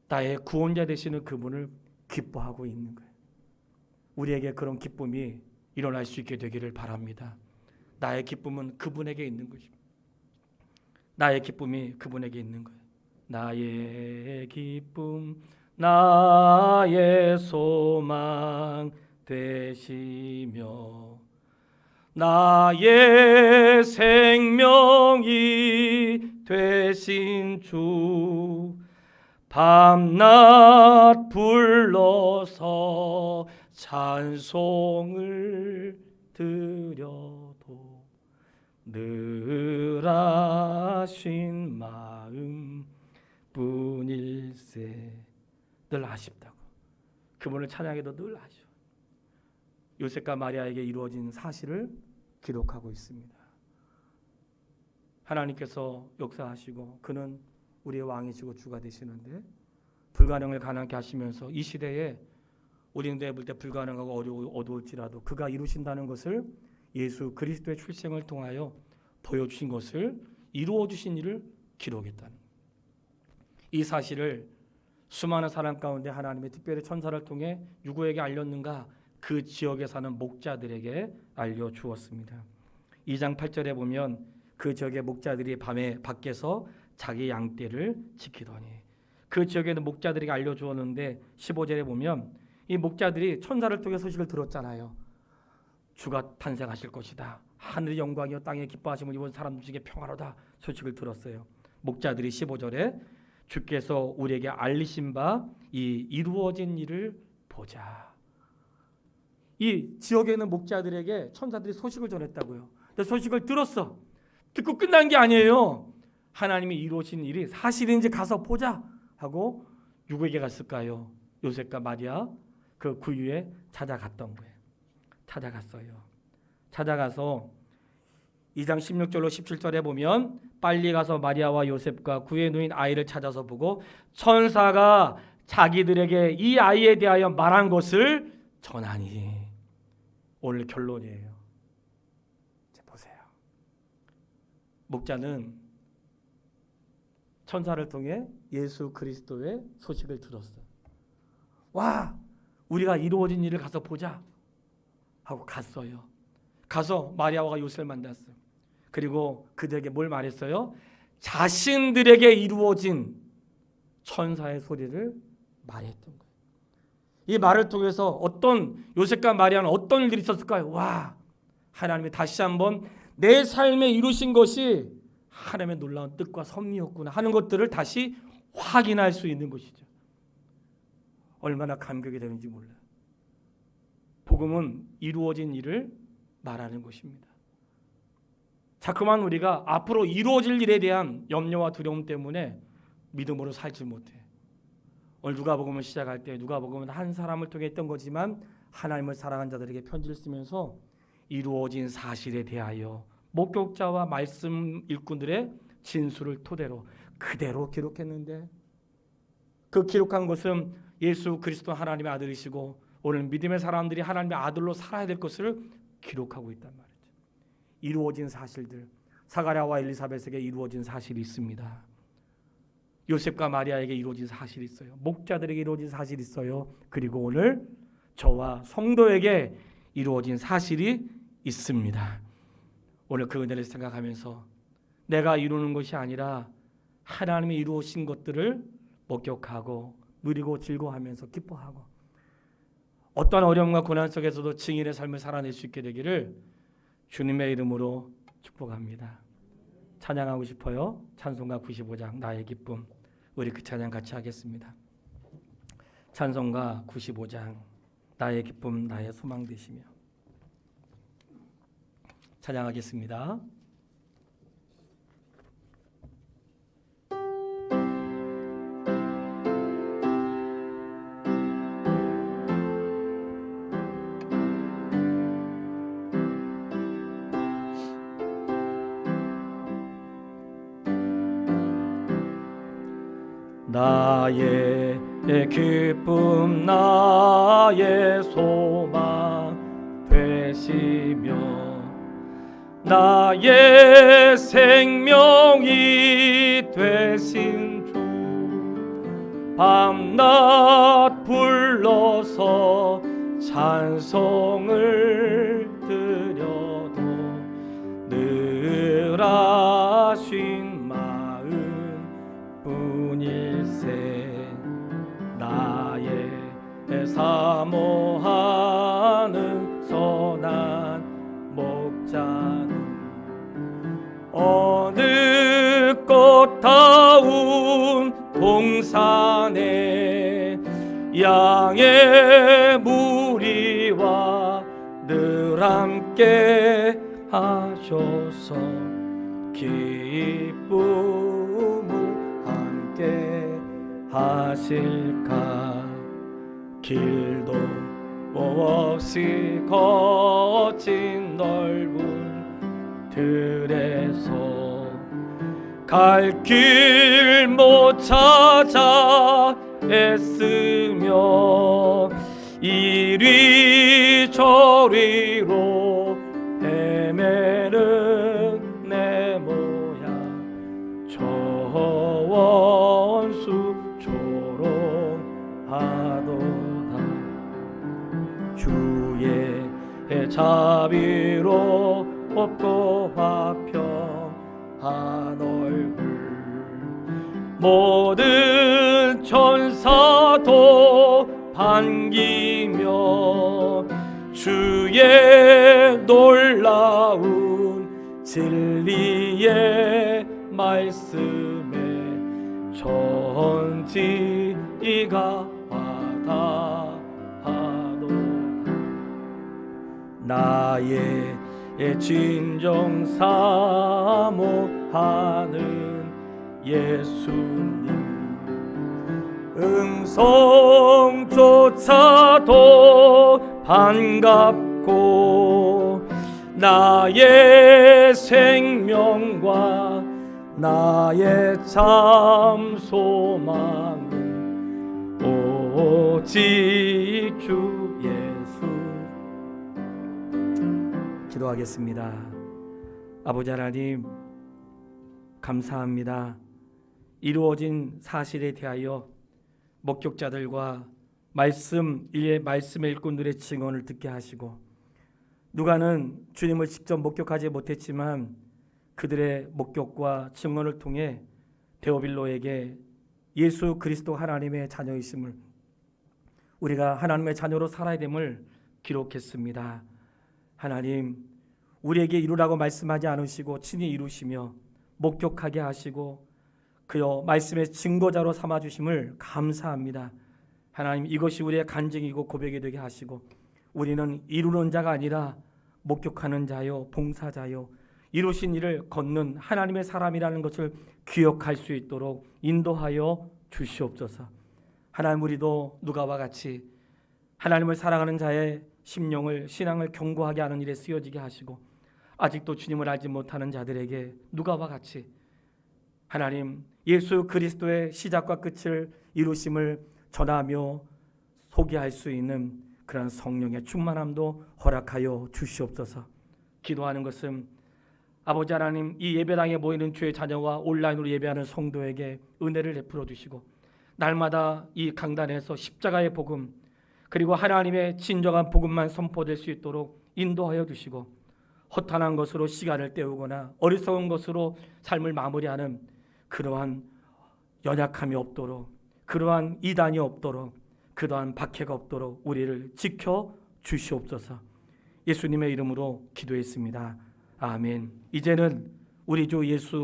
Speaker 1: 나의 구원자 되시는 그분을 기뻐하고 있는 거예요. 우리에게 그런 기쁨이 일어날 수 있게 되기를 바랍니다. 나의 기쁨은 그분에게 있는 것입니다. 나의 기쁨이 그분에게 있는 거예요. 나의 기쁨 나의 소망 되시며 나의 생명이 되신 주 밤낮 불러서 찬송을 드려도 늘 아신 마음 뿐일세. 늘 아쉽다고. 그분을 찬양해도 늘 아쉬워. 요셉과 마리아에게 이루어진 사실을 기록하고 있습니다. 하나님께서 역사하시고 그는 우리의 왕이시고 주가 되시는데 불가능을 가능하게 하시면서 이 시대에 우리는 볼 때 불가능하고 어두울지라도 그가 이루신다는 것을 예수 그리스도의 출생을 통하여 보여주신 것을 이루어 주신 일을 기록했다는 거예요. 이 사실을 수많은 사람 가운데 하나님의 특별히 천사를 통해 누구에게 알렸는가? 그 지역에 사는 목자들에게 알려주었습니다. 2장 8절에 보면 그 지역의 목자들이 밤에 밖에서 자기 양떼를 지키더니, 그 지역에 있는 목자들에게 알려주었는데 15절에 보면 이 목자들이 천사를 통해 소식을 들었잖아요. 주가 탄생하실 것이다. 하늘의 영광이요 땅의 기뻐하심을 입은 사람 중에 평화로다 소식을 들었어요. 목자들이 15절에 주께서 우리에게 알리신 바 이 이루어진 일을 보자. 이 지역에 있는 목자들에게 천사들이 소식을 전했다고요. 근데 소식을 들었어. 듣고 끝난 게 아니에요. 하나님이 이루어진 일이 사실인지 가서 보자 하고 누구에게 갔을까요? 요셉과 마리아 그 구유에 찾아갔던 거예요. 찾아갔어요. 찾아가서 2장 16절로 17절에 보면 빨리 가서 마리아와 요셉과 구유에 누인 아이를 찾아서 보고 천사가 자기들에게 이 아이에 대하여 말한 것을 전하니. 오늘 결론이에요. 이제 보세요. 목자는 천사를 통해 예수 그리스도의 소식을 들었어요. 와, 우리가 이루어진 일을 가서 보자 하고 갔어요. 가서 마리아와 요셉을 만났어요. 그리고 그들에게 뭘 말했어요? 자신들에게 이루어진 천사의 소리를 말했던 거예요. 이 말을 통해서 어떤 요셉과 마리아는 어떤 일들이 있었을까요? 와, 하나님이 다시 한번 내 삶에 이루신 것이 하나님의 놀라운 뜻과 섭리였구나 하는 것들을 다시 확인할 수 있는 것이죠. 얼마나 감격이 되는지 몰라요. 복음은 이루어진 일을 말하는 것입니다. 자꾸만 우리가 앞으로 이루어질 일에 대한 염려와 두려움 때문에 믿음으로 살지 못해. 오늘 누가복음을 시작할 때 누가복음은 한 사람을 통해 했던 거지만 하나님을 사랑한 자들에게 편지를 쓰면서 이루어진 사실에 대하여 목격자와 말씀 일꾼들의 진술을 토대로 그대로 기록했는데, 그 기록한 것은 예수 그리스도 하나님의 아들이시고 오늘 믿음의 사람들이 하나님의 아들로 살아야 될 것을 기록하고 있단 말이죠. 이루어진 사실들, 사가랴와 엘리사벳에게 이루어진 사실이 있습니다. 요셉과 마리아에게 이루어진 사실이 있어요. 목자들에게 이루어진 사실이 있어요. 그리고 오늘 저와 성도에게 이루어진 사실이 있습니다. 오늘 그 은혜를 생각하면서 내가 이루는 것이 아니라 하나님이 이루어진 것들을 목격하고 누리고 즐거워하면서 기뻐하고 어떤 어려움과 고난 속에서도 증인의 삶을 살아낼 수 있게 되기를 주님의 이름으로 축복합니다. 찬양하고 싶어요. 찬송가 95장 나의 기쁨. 우리 그 찬양 같이 하겠습니다. 찬송가 95장 나의 기쁨 나의 소망 되시며 찬양하겠습니다. 나의 기쁨 나의 소망 되시며 나의 생명이 되신 주 밤낮 불러서 찬송을 드려도 늘 아신 마음 뿐일세. 나의 사모하는 선한 목자는 어느 꽃다운 동산에 양의 무리와 늘 함께 하셔서 기쁨을 함께 하실까. 길도 없이 거친 넓은 들에서 갈 길 못 찾아 애쓰며 이리 저리로 헤매는 내 모양 저 원수 자비롭고 화평한 얼굴 모든 천사도 반기며 주의 놀라운 진리의 말씀에 전지가 와닿아도다. 나의 진정 사모하는 예수님 음성조차도 반갑고 나의 생명과 나의 참 소망은 오직 주 예수. 기도하겠습니다. 아버지 하나님, 감사합니다. 이루어진 사실에 대하여 목격자들과 말씀의 일꾼들의 증언을 듣게 하시고, 누가는 주님을 직접 목격하지 못했지만 그들의 목격과 증언을 통해 데오빌로에게 예수 그리스도 하나님의 자녀이심을, 우리가 하나님의 자녀로 살아야 됨을 기록했습니다. 하나님, 우리에게 이루라고 말씀하지 않으시고 친히 이루시며 목격하게 하시고 그여 말씀의 증거자로 삼아주심을 감사합니다. 하나님, 이것이 우리의 간증이고 고백이 되게 하시고 우리는 이루는 자가 아니라 목격하는 자요 봉사자요 이루신 일을 걷는 하나님의 사람이라는 것을 기억할 수 있도록 인도하여 주시옵소서. 하나님, 우리도 누가와 같이 하나님을 사랑하는 자의 심령을, 신앙을 견고하게 하는 일에 쓰여지게 하시고, 아직도 주님을 알지 못하는 자들에게 누가와 같이 하나님 예수 그리스도의 시작과 끝을 이루심을 전하며 소개할 수 있는 그런 성령의 충만함도 허락하여 주시옵소서. 기도하는 것은 아버지 하나님, 이 예배당에 모이는 주의 자녀와 온라인으로 예배하는 성도에게 은혜를 베풀어 주시고, 날마다 이 강단에서 십자가의 복음 그리고 하나님의 진정한 복음만 선포될 수 있도록 인도하여 주시고, 허탄한 것으로 시간을 때우거나 어리석은 것으로 삶을 마무리하는 그러한 연약함이 없도록, 그러한 이단이 없도록, 그러한 박해가 없도록 우리를 지켜 주시옵소서. 예수님의 이름으로 기도했습니다. 아멘. 이제는 우리 주 예수